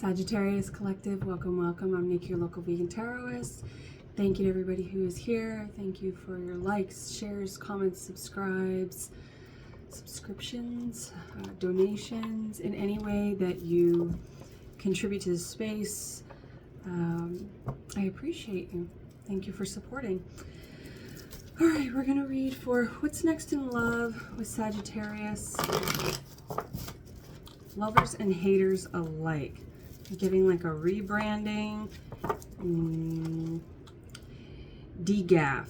Sagittarius Collective, welcome, welcome. I'm Nikki, your local vegan tarotist. Thank you to everybody who is here. Thank you for your likes, shares, comments, subscribes, subscriptions, donations, in any way that you contribute to this space. I appreciate you. Thank you for supporting. All right, we're gonna read for what's next in love with Sagittarius. Lovers and haters alike. I'm getting like a rebranding, degaff,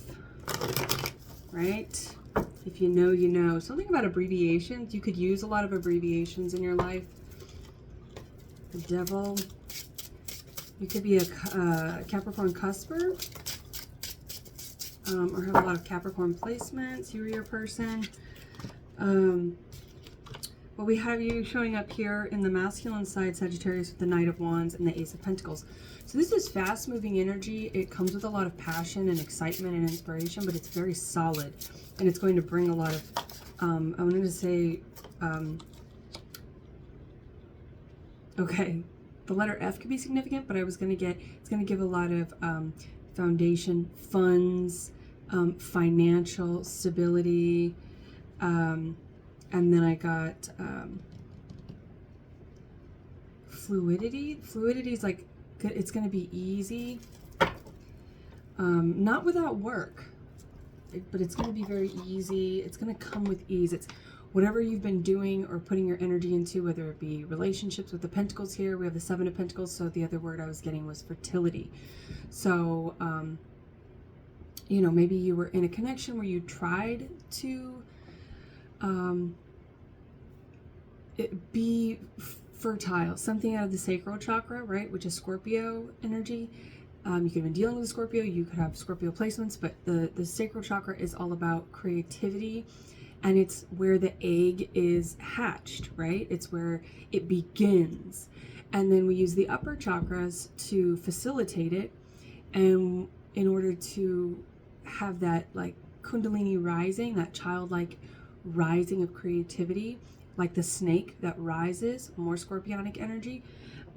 right? If you know, you know. Something about abbreviations. You could use a lot of abbreviations in your life. The Devil. You could be a Capricorn cusper, or have a lot of Capricorn placements. You or your person. Well, we have you showing up here in the masculine side, Sagittarius, with the Knight of Wands and the Ace of Pentacles. So this is fast-moving energy. It comes with a lot of passion and excitement and inspiration, but it's very solid. And it's going to bring a lot of, I wanted to say, okay, the letter F could be significant, but I was going to get, it's going to give a lot of foundation, funds, financial stability, and then I got fluidity. Fluidity is like, it's going to be easy. Not without work, but it's going to be very easy. It's going to come with ease. It's whatever you've been doing or putting your energy into, whether it be relationships with the Pentacles here. We have the Seven of Pentacles, so the other word I was getting was fertility. So, you know, maybe you were in a connection where you tried to be fertile, something out of the sacral chakra, right, which is Scorpio energy. You could have been dealing with a Scorpio, you could have Scorpio placements, but the sacral chakra is all about creativity, and it's where the egg is hatched, right? It's where it begins. And then we use the upper chakras to facilitate it, and in order to have that like Kundalini rising, that childlike rising of creativity, like the snake that rises, more scorpionic energy.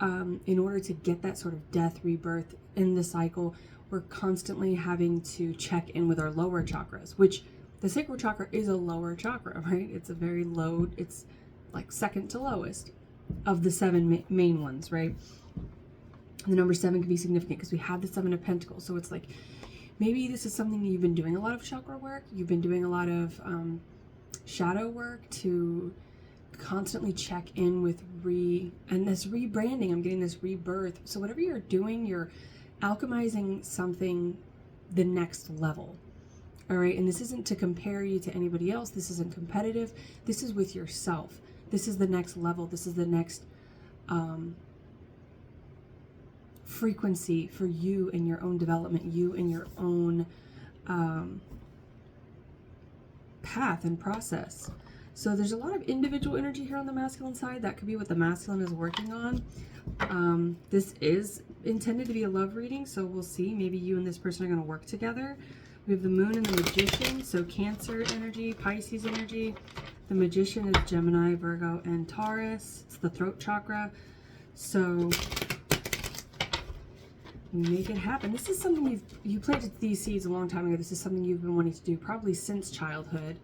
In order to get that sort of death, rebirth in the cycle, we're constantly having to check in with our lower chakras, which the sacral chakra is a lower chakra, right? It's a very low, it's like second to lowest of the seven main ones, right? The number 7 can be significant because we have the 7 of Pentacles. So it's like, maybe this is something you've been doing a lot of chakra work. You've been doing a lot of shadow work to constantly check in with and this rebranding. I'm getting this rebirth. So whatever you're doing, you're alchemizing something the next level. All right. And this isn't to compare you to anybody else. This isn't competitive. This is with yourself. This is the next level. This is the next frequency for you and your own development, you and your own path and process. So there's a lot of individual energy here on the masculine side. That could be what the masculine is working on. This is intended to be a love reading, so we'll see. Maybe you and this person are going to work together. We have the Moon and the Magician, so Cancer energy, Pisces energy. The Magician is Gemini, Virgo, and Taurus. It's the throat chakra. So make it happen. This is something you planted these seeds a long time ago. This is something you've been wanting to do probably since childhood.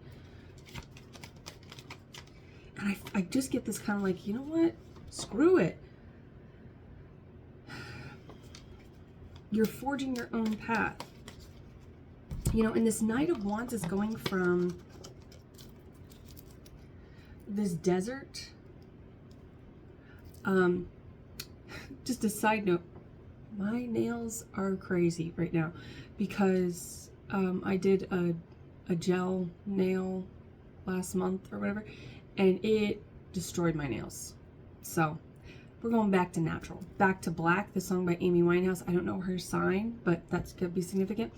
And I just get this kind of like, you know what? Screw it. You're forging your own path. You know, and this Knight of Wands is going from this desert. Just a side note, my nails are crazy right now because I did a gel nail last month or whatever, and it destroyed my nails. So we're going back to natural, back to black. The song by Amy Winehouse. I don't know her sign, but that's could be significant.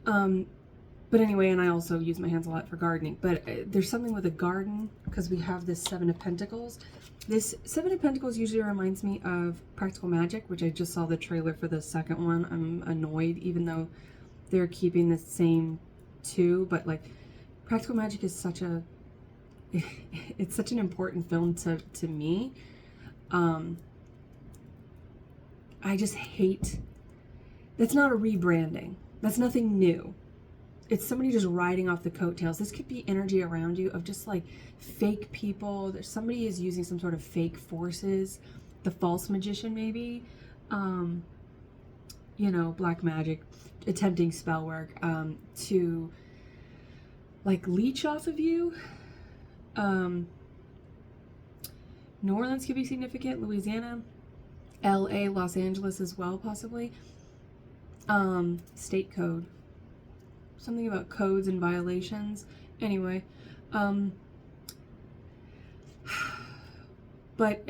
But anyway, and I also use my hands a lot for gardening, but there's something with a garden because we have this 7 of Pentacles. This 7 of Pentacles usually reminds me of Practical Magic, which I just saw the trailer for the second one. I'm annoyed, even though they're keeping the same 2, but like Practical Magic is such a, it's such an important film to me. I just hate, that's not a rebranding. That's nothing new. It's somebody just riding off the coattails. This could be energy around you of just like fake people. There's somebody is using some sort of fake forces, the false magician maybe, you know, black magic, attempting spell work, to like leech off of you. New Orleans could be significant, Louisiana, LA, Los Angeles as well, possibly. State code. Something about codes and violations. Anyway, but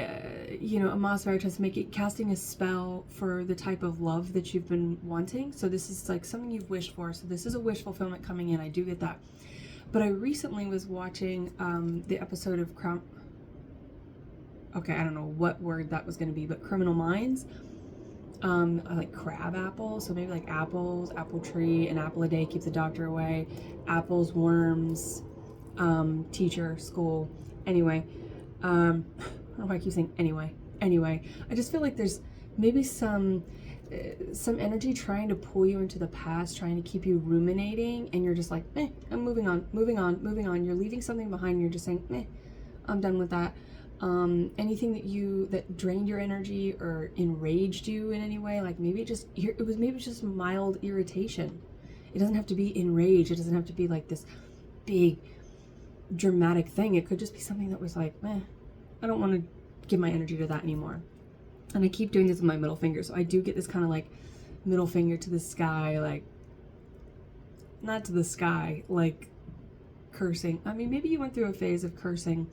you know, Amos Veritas casting a spell for the type of love that you've been wanting. So this is like something you've wished for. So this is a wish fulfillment coming in. I do get that. But I recently was watching the episode of okay, I don't know what word that was going to be, but Criminal Minds. I like crab apple, so maybe like apples, apple tree, an apple a day keeps the doctor away, apples, worms, teacher, school. Anyway, I don't know why I keep saying anyway. I just feel like there's maybe some energy trying to pull you into the past, trying to keep you ruminating, and you're just like, I'm moving on. You're leaving something behind, and you're just saying, I'm done with that. Anything that drained your energy or enraged you in any way, like maybe it was just mild irritation. It doesn't have to be enraged. It doesn't have to be like this big dramatic thing. It could just be something that was like, I don't want to give my energy to that anymore. And I keep doing this with my middle finger, so I do get this kind of like middle finger to the sky, like not to the sky, like cursing. I mean, maybe you went through a phase of cursing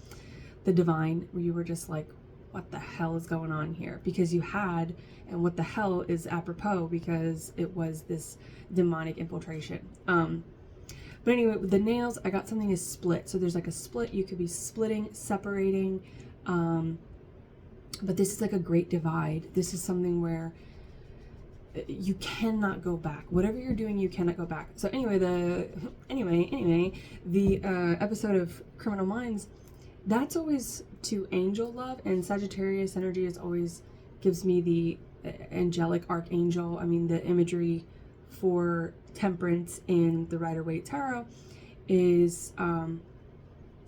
the divine where you were just like, what the hell is going on here? Because you had, and what the hell is apropos because it was this demonic infiltration. But anyway, with the nails, I got something is split. So there's like a split. You could be splitting, separating. But this is like a great divide. This is something where you cannot go back. Whatever you're doing, you cannot go back. So anyway, the episode of Criminal Minds, that's always to angel love, and Sagittarius energy is always gives me the angelic archangel. I mean, the imagery for temperance in the Rider-Waite Tarot is an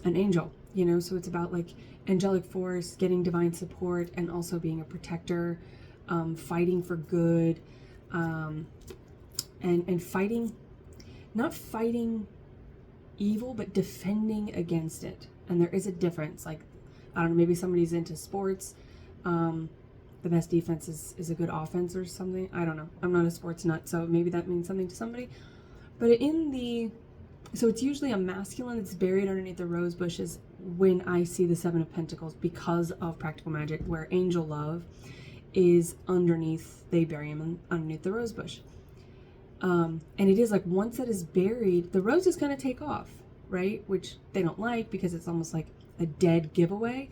angel, you know, so it's about like angelic force, getting divine support, and also being a protector, fighting for good, and fighting, not fighting evil, but defending against it. And there is a difference. Like, I don't know, maybe somebody's into sports. The best defense is a good offense or something. I don't know. I'm not a sports nut, so maybe that means something to somebody. But so it's usually a masculine that's buried underneath the rose bushes when I see the Seven of Pentacles because of practical magic, where angel love is underneath, they bury him underneath the rose bush. And it is like once that is buried, the roses kind of take off, right? Which they don't like because it's almost like a dead giveaway.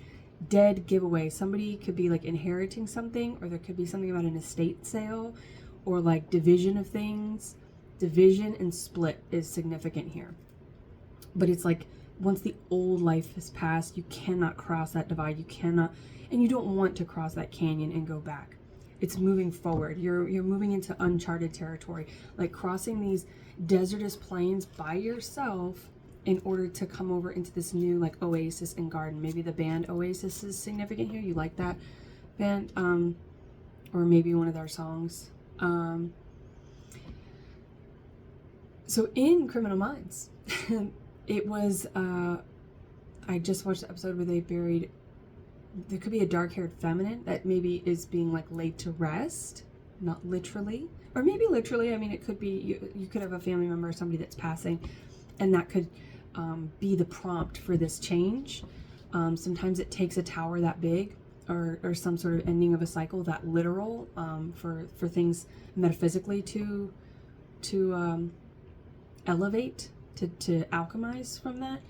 Somebody could be like inheriting something, or there could be something about an estate sale, or like division of things. Division and split is significant here. But it's like once the old life has passed, you cannot cross that divide. You cannot, and you don't want to cross that canyon and go back. It's moving forward. You're moving into uncharted territory, like crossing these desertous plains by yourself in order to come over into this new like oasis and garden. Maybe the band Oasis is significant here. You like that band, or maybe one of their songs. So in Criminal Minds, it was, I just watched the episode where they buried, there could be a dark-haired feminine that maybe is being like laid to rest, not literally, or maybe literally. I mean, it could be, you could have a family member or somebody that's passing, and that could be the prompt for this change. Sometimes it takes a tower that big, or some sort of ending of a cycle that literal, for things metaphysically to elevate, to alchemize from that.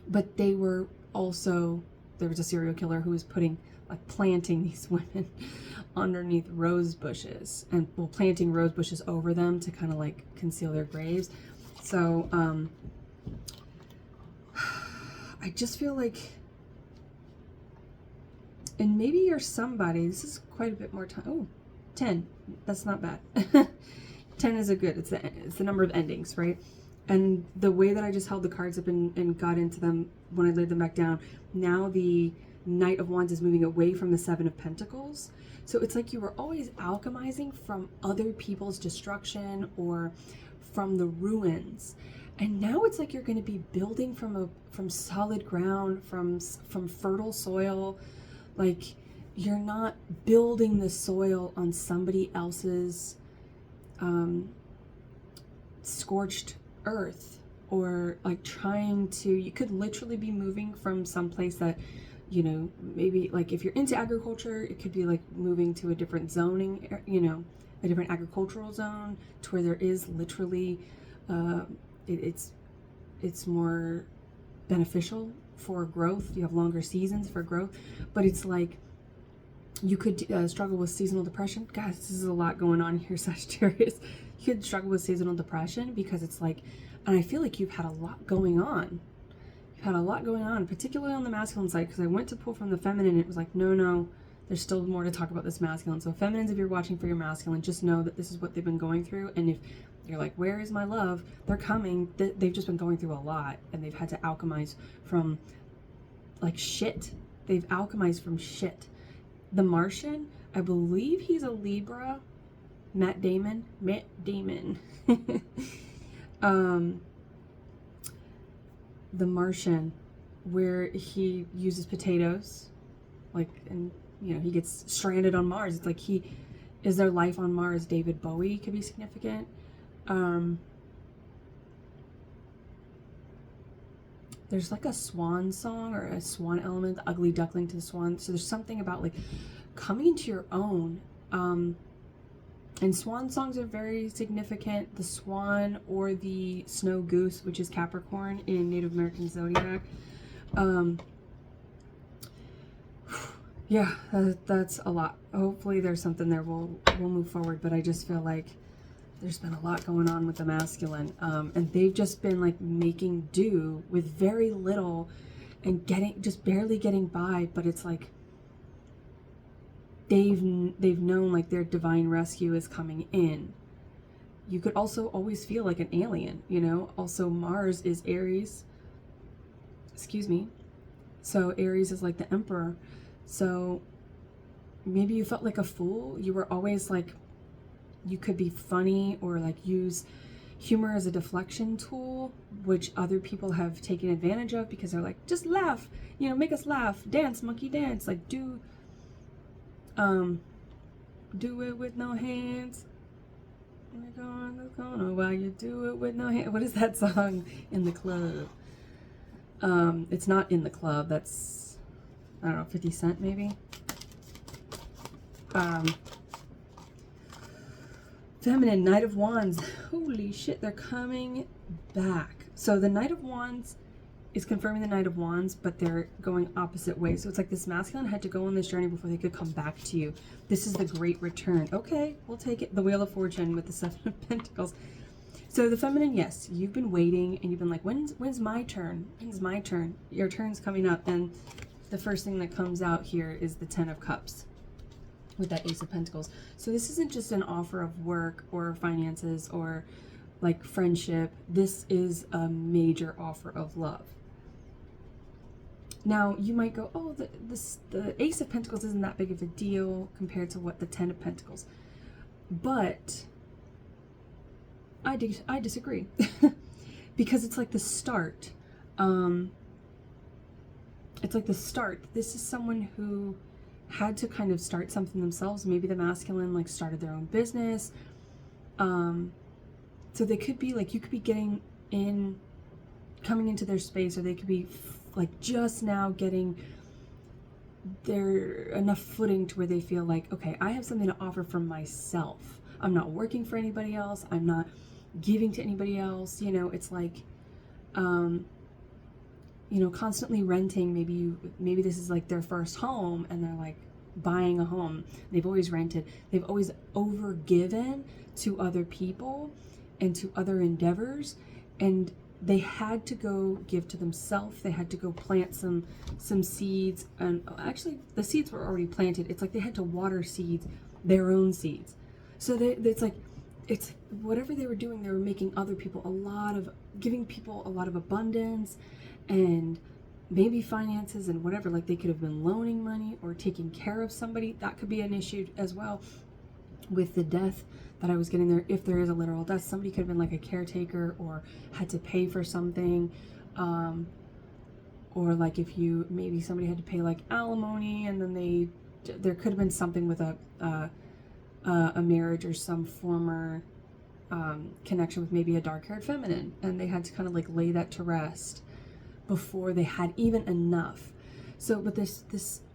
But they were also, there was a serial killer who was planting these women underneath rose bushes, and planting rose bushes over them to kind of like conceal their graves. So I just feel like And maybe you're somebody, this is quite a bit more time. Oh, 10. That's not bad. 10 is a good, it's the number of endings, right? And the way that I just held the cards up and got into them when I laid them back down, now the Knight of Wands is moving away from the Seven of Pentacles. So it's like you were always alchemizing from other people's destruction or from the ruins. And now it's like you're going to be building from solid ground, from fertile soil. Like you're not building the soil on somebody else's scorched earth, or like trying to, you could literally be moving from some place that, you know, maybe like if you're into agriculture, it could be like moving to a different zoning, you know, a different agricultural zone to where there is literally it's more beneficial for growth. You have longer seasons for growth, but it's like you could struggle with seasonal depression. Guys, this is a lot going on here, Sagittarius. You could struggle with seasonal depression because it's like, and I feel like you've had a lot going on. You've had a lot going on, particularly on the masculine side, because I went to pull from the feminine. It was like, no, there's still more to talk about this masculine. So feminines, if you're watching for your masculine, just know that this is what they've been going through. And if you're like, where is my love? They're coming. They've just been going through a lot, and they've had to alchemize from like shit. They've alchemized from shit. The Martian, I believe he's a Libra. Matt Damon. The Martian, where he uses potatoes, like, and you know, he gets stranded on Mars. It's like is there life on Mars? David Bowie could be significant. There's like a swan song or a swan element, the ugly duckling to the swan. So there's something about like coming into your own. And swan songs are very significant. The swan or the snow goose, which is Capricorn in Native American zodiac. Yeah, that's a lot. Hopefully there's something there. We'll move forward, but I just feel like there's been a lot going on with the masculine, and they've just been like making do with very little and just barely getting by. But it's like they've known like their divine rescue is coming in. You could also always feel like an alien, you know. Also, Mars is Aries. Excuse me. So Aries is like the emperor. So maybe you felt like a fool. You were always like, you could be funny or like use humor as a deflection tool, which other people have taken advantage of because they're like, just laugh, you know, make us laugh, dance, monkey dance, like do it with no hands. We're going to the corner while you do it with no hands. What is that song in the club? It's not in the club. That's, I don't know, 50 Cent maybe. Feminine, Knight of Wands. Holy shit, they're coming back. So the Knight of Wands is confirming the Knight of Wands, but they're going opposite ways. So it's like this masculine had to go on this journey before they could come back to you. This is the great return. Okay, we'll take it. The Wheel of Fortune with the Seven of Pentacles. So the feminine, yes, you've been waiting and you've been like, when's my turn? When's my turn? Your turn's coming up. And the first thing that comes out here is the Ten of Cups with that Ace of Pentacles. So this isn't just an offer of work or finances or like friendship. This is a major offer of love. Now you might go, oh, the Ace of Pentacles isn't that big of a deal compared to what the Ten of Pentacles. But I disagree because it's like the start. It's like the start. This is someone who had to kind of start something themselves. Maybe the masculine like started their own business. So they could be like, you could be coming into their space, or they could be like just now getting their enough footing to where they feel like, okay, I have something to offer for myself. I'm not working for anybody else. I'm not giving to anybody else. You know, it's like, you know, constantly renting. Maybe this is like their first home and they're like buying a home. They've always rented. They've always overgiven to other people and to other endeavors. And they had to go give to themselves. They had to go plant some seeds, and actually the seeds were already planted. It's like they had to water seeds, their own seeds. So it's whatever they were doing, they were making other people giving people a lot of abundance, and maybe finances and whatever. Like they could have been loaning money or taking care of somebody. That could be an issue as well with the death that I was getting there. If there is a literal death, somebody could have been like a caretaker or had to pay for something, or like if maybe somebody had to pay like alimony, and then there could have been something with a marriage or some former connection with maybe a dark-haired feminine, and they had to kind of like lay that to rest before they had even enough. So, but this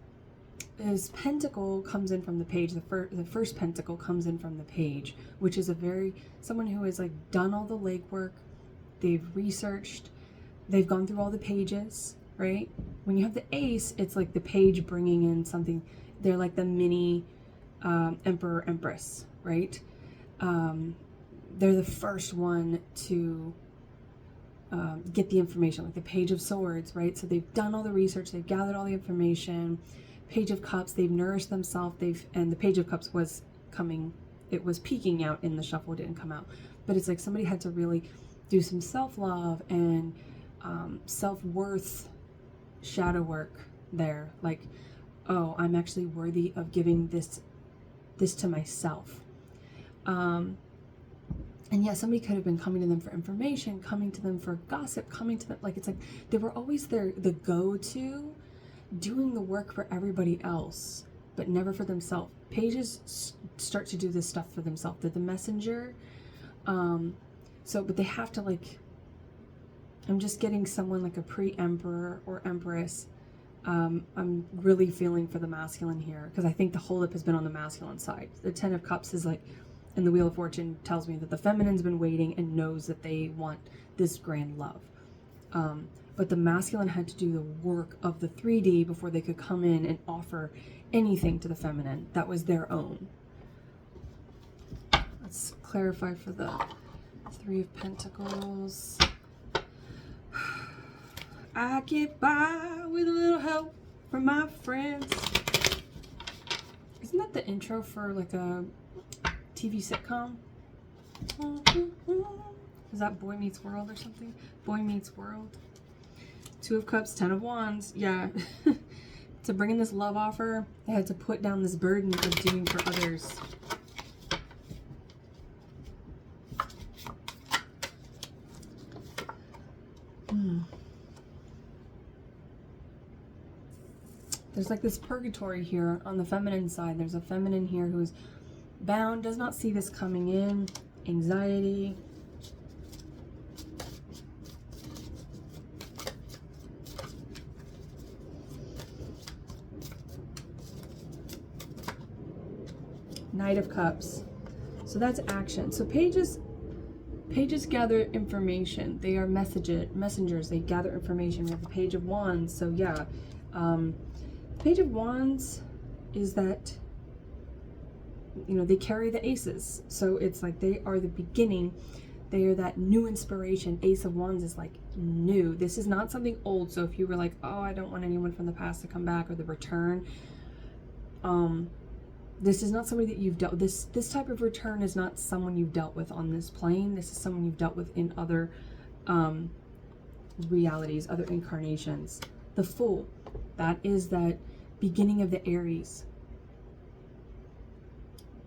pentacle comes in from the page. The first pentacle comes in from the page, which is someone who has like done all the legwork. They've researched, they've gone through all the pages, right? When you have the ace, it's like the page bringing in something. They're like the mini emperor, empress, right? They're the first one to get the information, like the Page of Swords, right? So they've done all the research, they've gathered all the information. Page of Cups, they've nourished themselves, and the Page of Cups was peeking out in the shuffle, didn't come out. But it's like somebody had to really do some self-love and self-worth shadow work there. Like, oh, I'm actually worthy of giving this to myself. And yeah, somebody could have been coming to them for information, coming to them for gossip, coming to them, like, it's like they were always the go-to, doing the work for everybody else, but never for themselves. Pages start to do this stuff for themselves. They're the messenger. But they have to, like, I'm just getting someone like a pre-emperor or empress. I'm really feeling for the masculine here, because I think the holdup has been on the masculine side. The Ten of Cups is like, and the Wheel of Fortune tells me that the feminine's been waiting and knows that they want this grand love. But the masculine had to do the work of the 3D before they could come in and offer anything to the feminine that was their own. Let's clarify for the Three of Pentacles. I get by with a little help from my friends. Isn't that the intro for like a TV sitcom? Is that Boy Meets World or something? Boy Meets World. Two of Cups, Ten of Wands. Yeah. To bring in this love offer, they had to put down this burden of doing for others. There's like this purgatory here on the feminine side. There's a feminine here who's bound, does not see this coming in. Anxiety. Knight of Cups. So that's action. So pages gather information. They are messengers. They gather information. We have the Page of Wands. So yeah, Page of Wands is that, you know, they carry the aces. So it's like they are the beginning. They are that new inspiration. Ace of Wands is like new. This is not something old. So if you were like, oh, I don't want anyone from the past to come back, or the return, this is not somebody that you've dealt with. This type of return is not someone you've dealt with on this plane. This is someone you've dealt with in other realities, other incarnations. The Fool, that is that beginning of the Aries.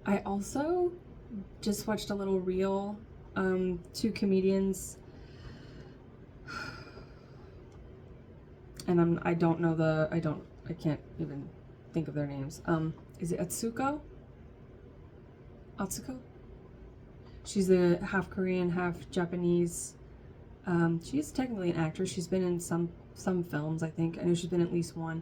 I also just watched a little reel, two comedians, and I can't even think of their names. Is it Atsuko? She's a half Korean, half Japanese. She is technically an actress. She's been in some films, I think. I know she's been in at least one.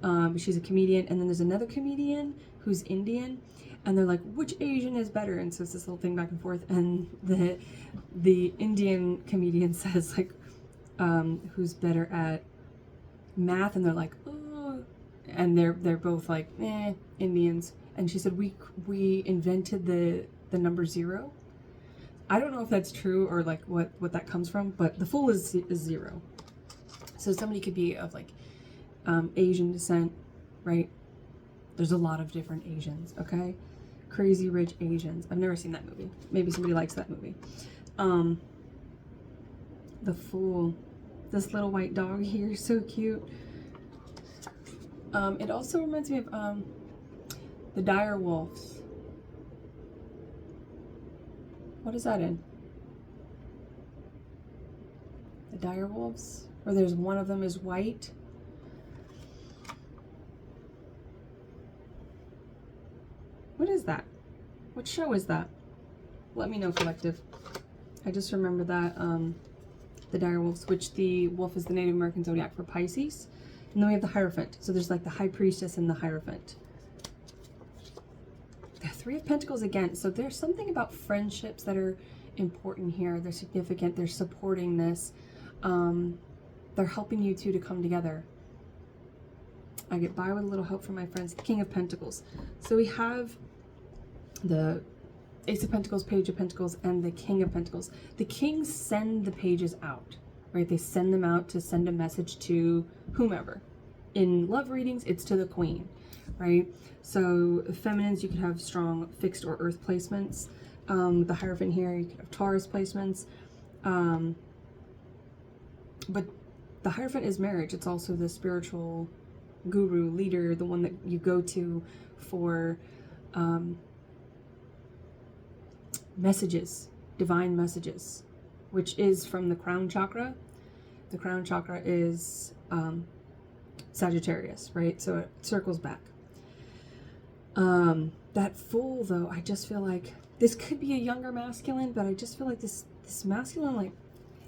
But she's a comedian. And then there's another comedian who's Indian. And they're like, which Asian is better? And so it's this little thing back and forth. And the Indian comedian says, like, who's better at math? And they're like, oh. And they're both like, Indians. And she said, we invented the number 0. I don't know if that's true or like what that comes from, but the Fool is 0. So somebody could be of like Asian descent, right? There's a lot of different Asians, okay? Crazy Rich Asians. I've never seen that movie. Maybe somebody likes that movie. The Fool. This little white dog here, so cute. It also reminds me of the Dire Wolves. What is that in? The Dire Wolves? Where there's one of them is white. What is that? What show is that? Let me know, collective. I just remember that, the Dire Wolves, which the wolf is the Native American zodiac for Pisces. And then we have the Hierophant. So there's like the High Priestess and the Hierophant. The Three of Pentacles again. So there's something about friendships that are important here. They're significant. They're supporting this. They're helping you two to come together. I get by with a little help from my friends. The King of Pentacles. So we have the Ace of Pentacles, Page of Pentacles, and the King of Pentacles. The kings send the pages out, right? They send them out to send a message to whomever. In love readings, it's to the queen, right? So feminines, you could have strong fixed or earth placements. The Hierophant here, you could have Taurus placements. But the Hierophant is marriage. It's also the spiritual guru, leader, the one that you go to for messages, divine messages, which is from the crown chakra. The crown chakra is Sagittarius, right? So it circles back. That Fool, though, I just feel like this could be a younger masculine, but I just feel like this masculine, like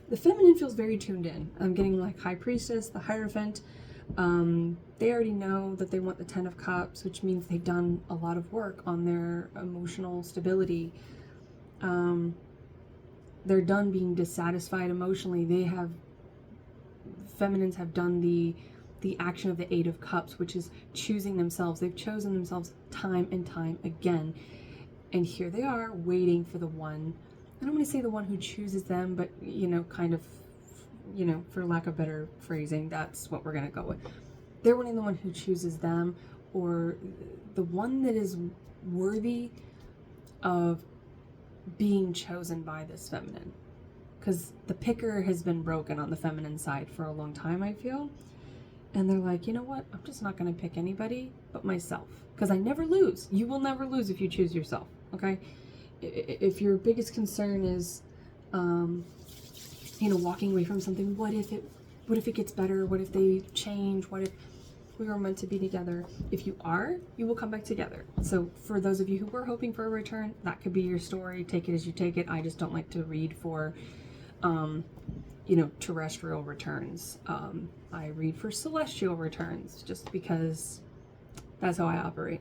the feminine feels very tuned in. I'm getting like High Priestess, the Hierophant. They already know that they want the 10 of Cups, which means they've done a lot of work on their emotional stability. They're done being dissatisfied emotionally. Feminines have done the action of the 8 of Cups, which is choosing themselves. They've chosen themselves time and time again. And here they are waiting for the one. I don't want to say the one who chooses them, but, kind of, for lack of better phrasing, that's what we're going to go with. They're wanting the one who chooses them, or the one that is worthy of being chosen by this feminine. Because the picker has been broken on the feminine side for a long time, I feel. And they're like, you know what? I'm just not going to pick anybody but myself. Because I never lose. You will never lose if you choose yourself, okay? If your biggest concern is, walking away from something, what if it gets better? What if they change? What if we were meant to be together? If you are, you will come back together. So for those of you who were hoping for a return, that could be your story. Take it as you take it. I just don't like to read for, terrestrial returns. I read for celestial returns just because that's how I operate.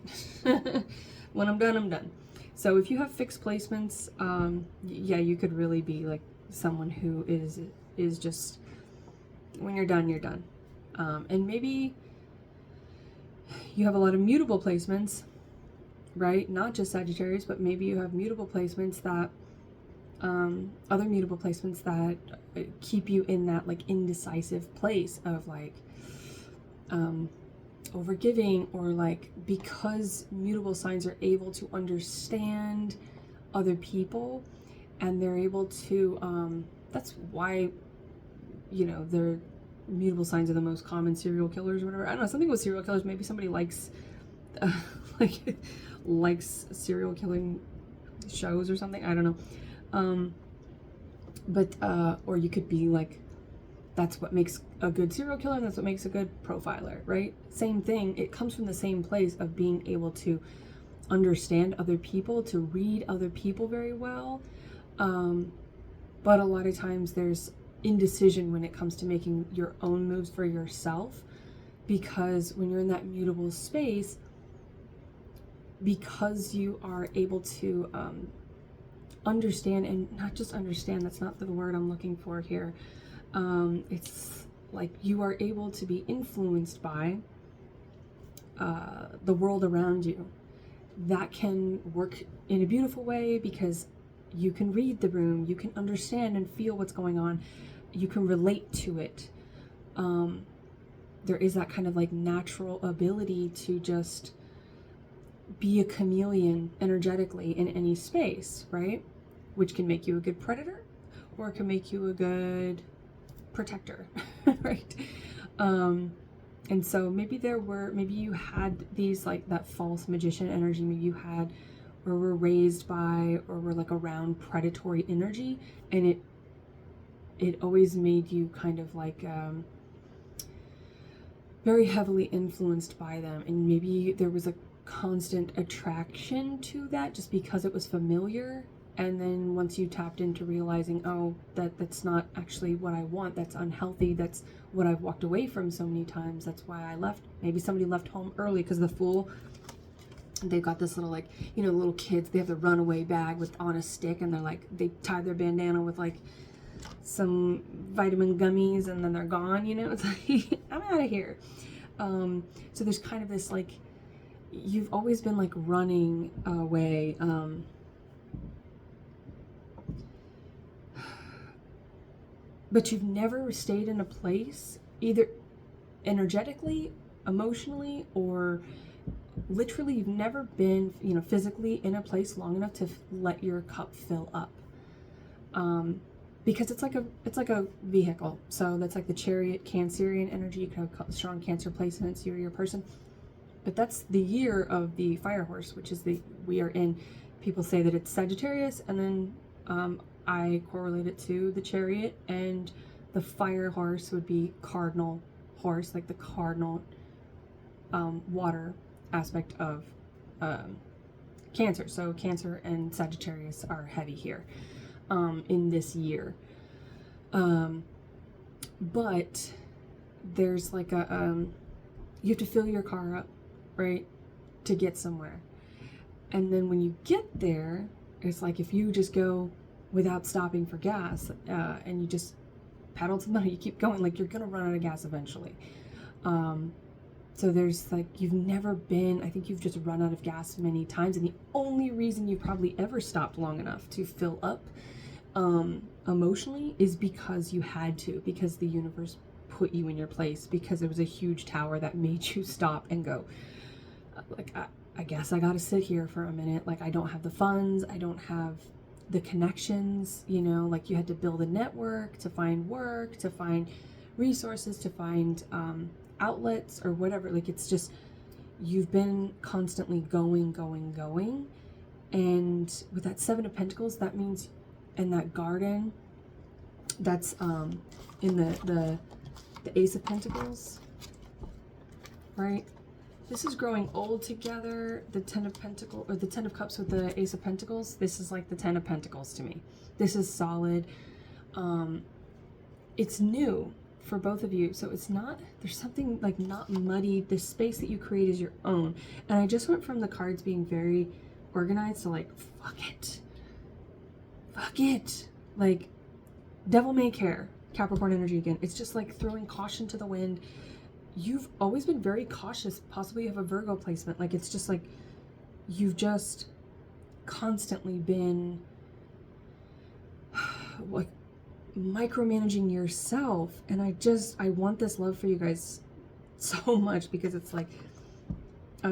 When I'm done, I'm done. So if you have fixed placements, you could really be like someone who is just, when you're done, you're done. And maybe you have a lot of mutable placements, right? Not just Sagittarius, but maybe you have mutable placements that, other mutable placements that keep you in that like indecisive place of like, overgiving, or like, because mutable signs are able to understand other people, and they're able to, that's why, they're mutable signs are the most common serial killers or whatever. I don't know, something with serial killers, maybe somebody likes serial killing shows or something, I don't know. Or you could be like, that's what makes a good serial killer, and that's what makes a good profiler, right? Same thing. It comes from the same place of being able to understand other people, to read other people very well. But a lot of times there's indecision when it comes to making your own moves for yourself, because when you're in that mutable space, because you are able to understand, and not just understand, that's not the word I'm looking for here. It's like you are able to be influenced by the world around you. That can work in a beautiful way, because You can read the room, you can understand and feel what's going on, you can relate to it. There is that kind of like natural ability to just be a chameleon energetically in any space, right? Which can make you a good predator or it can make you a good protector, right? And so maybe you had these like that false magician energy, maybe you had or were raised by or were like around predatory energy, and it always made you kind of like very heavily influenced by them, and maybe there was a constant attraction to that just because it was familiar. And then once you tapped into realizing, oh, that's not actually what I want, that's unhealthy, that's what I've walked away from so many times, that's why I left. Maybe somebody left home early because the Fool, they've got this little, like, you know, little kids, they have the runaway bag on a stick, and they're like, they tie their bandana with like some vitamin gummies, and then they're gone, you know. It's like, I'm out of here. So there's kind of this like, you've always been like running away, but you've never stayed in a place, either energetically, emotionally, or literally you've never been, you know, physically in a place long enough to let your cup fill up. Because it's like a vehicle. So that's like the Chariot Cancerian energy. You can have strong Cancer placements, you're your person. But that's the year of the Fire Horse, which is we are in. People say that it's Sagittarius, and then I correlate it to the Chariot, and the Fire Horse would be cardinal horse, like the cardinal water aspect of Cancer. So Cancer and Sagittarius are heavy here in this year. But there's like you have to fill your car up, right, to get somewhere. And then when you get there, it's like if you just go without stopping for gas, and you just pedal to the metal, you keep going, like you're gonna run out of gas eventually. So there's like, you've never been, I think you've just run out of gas many times, and the only reason you probably ever stopped long enough to fill up emotionally is because you had to, because the universe put you in your place, because it was a huge tower that made you stop and go, like, I guess I gotta sit here for a minute. Like, I don't have the funds, I don't have the connections, you know, like you had to build a network to find work, to find resources, to find outlets or whatever. Like, it's just, you've been constantly going. And with that Seven of Pentacles, that means, and that garden, that's in the Ace of Pentacles, right? This is growing old together, the Ten of Pentacles, or the Ten of Cups with the Ace of Pentacles. This is like the Ten of Pentacles to me. This is solid. It's new for both of you. So it's not, there's something like not muddy. This space that you create is your own. And I just went from the cards being very organized to like, fuck it. Like, devil may care, Capricorn energy again. It's just like throwing caution to the wind. You've always been very cautious. Possibly you have a Virgo placement. Like, it's just like, you've just constantly been like micromanaging yourself. And I want this love for you guys so much, because it's like,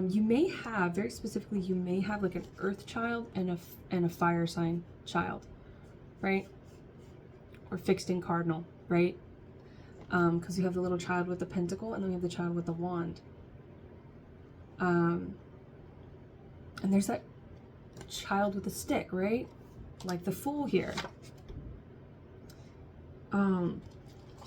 you may have, very specifically, you may have like an earth child and a fire sign child, right? Or fixed in cardinal, right? Because you have the little child with the pentacle, and then we have the child with the wand. And there's that child with a stick, right? Like the Fool here.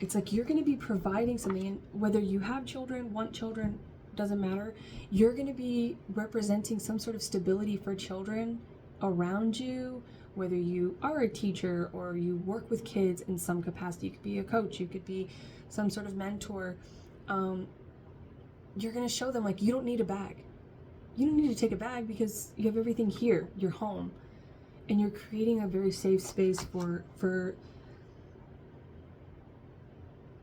It's like you're going to be providing something, and whether you have children, want children, doesn't matter. You're going to be representing some sort of stability for children around you, whether you are a teacher or you work with kids in some capacity. You could be a coach, you could be some sort of mentor. You're going to show them, like, you don't need a bag. You don't need to take a bag because you have everything here, your home. And you're creating a very safe space for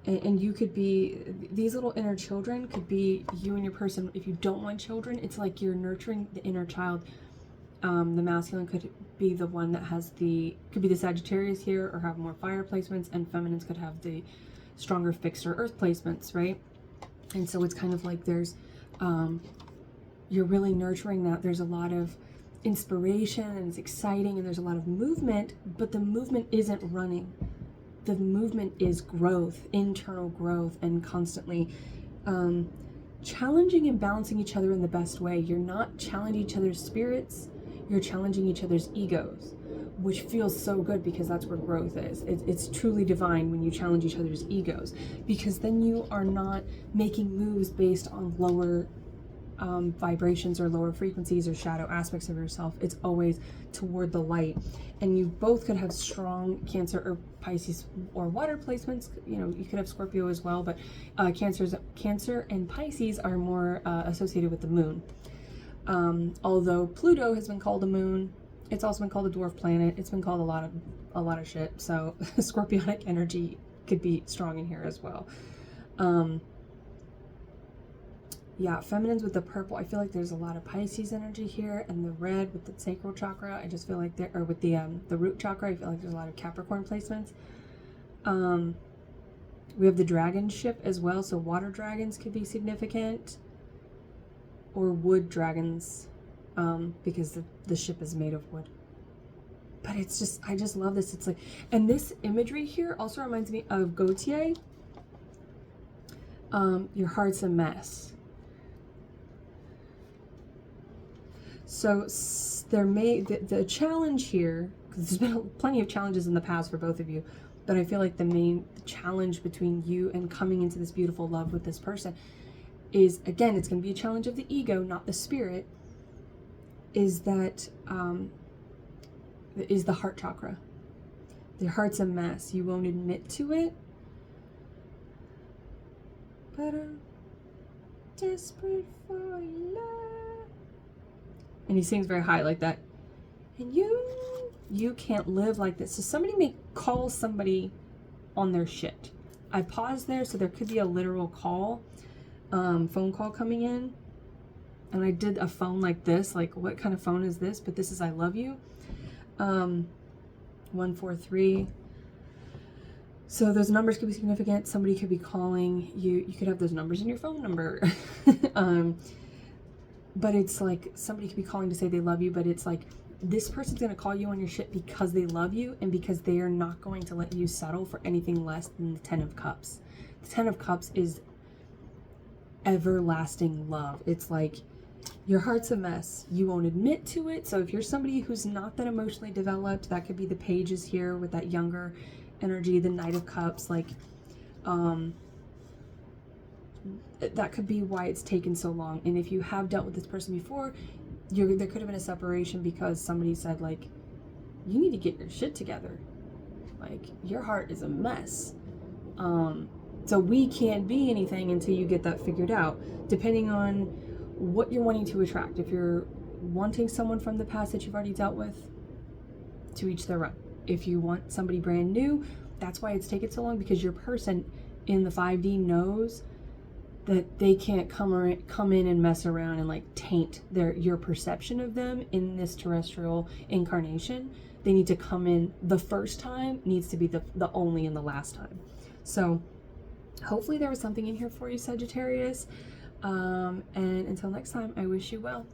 and you could be, these little inner children could be you and your person. If you don't want children, it's like you're nurturing the inner child. The masculine could be the one that has could be the Sagittarius here, or have more fire placements, and feminines could have the stronger fixed or earth placements, right? And so it's kind of like there's, you're really nurturing that. There's a lot of inspiration and it's exciting and there's a lot of movement, but the movement isn't running. The movement is growth, internal growth, and constantly challenging and balancing each other in the best way. You're not challenging each other's spirits, you're challenging each other's egos, which feels so good because that's where growth is. It's truly divine when you challenge each other's egos, because then you are not making moves based on lower vibrations or lower frequencies or shadow aspects of yourself. It's always toward the light. And you both could have strong Cancer or Pisces or water placements. You know, you could have Scorpio as well, but Cancer and Pisces are more associated with the moon. Although Pluto has been called a moon, it's also been called a dwarf planet. It's been called a lot of shit. So scorpionic energy could be strong in here as well. Yeah, feminines with the purple. I feel like there's a lot of Pisces energy here, and the red with the sacral chakra. I just feel like there, or with the root chakra, I feel like there's a lot of Capricorn placements. We have the dragon ship as well, so water dragons could be significant, or wood dragons, because the ship is made of wood. But it's just, I just love this. It's like, and this imagery here also reminds me of Gautier. Your heart's a mess. So the challenge here, because there's been plenty of challenges in the past for both of you, but I feel like the main challenge between you and coming into this beautiful love with this person is, again, it's going to be a challenge of the ego, not the spirit, is that, is the heart chakra. The heart's a mess. You won't admit to it, but I'm desperate for your love. And he sings very high like that. And you can't live like this. So somebody may call somebody on their shit. I paused there, so there could be a literal call, phone call coming in. And I did a phone like this, like what kind of phone is this? But this is I love you. 143. So those numbers could be significant. Somebody could be calling you. You could have those numbers in your phone number. But it's like somebody could be calling to say they love you, but it's like this person's going to call you on your shit because they love you and because they are not going to let you settle for anything less than the 10 of Cups. The 10 of Cups is everlasting love. It's like your heart's a mess. You won't admit to it. So if you're somebody who's not that emotionally developed, that could be the pages here with that younger energy, the Knight of Cups, like that could be why it's taken so long. And if you have dealt with this person before, there could have been a separation because somebody said, like, you need to get your shit together. Like, your heart is a mess. So we can't be anything until you get that figured out, depending on what you're wanting to attract. If you're wanting someone from the past that you've already dealt with, to each their own. If you want somebody brand new, that's why it's taken so long, because your person in the 5D knows that they can't come in and mess around and like taint your perception of them in this terrestrial incarnation. They need to come in. The first time needs to be the only and the last time. So hopefully there was something in here for you, Sagittarius. And until next time, I wish you well.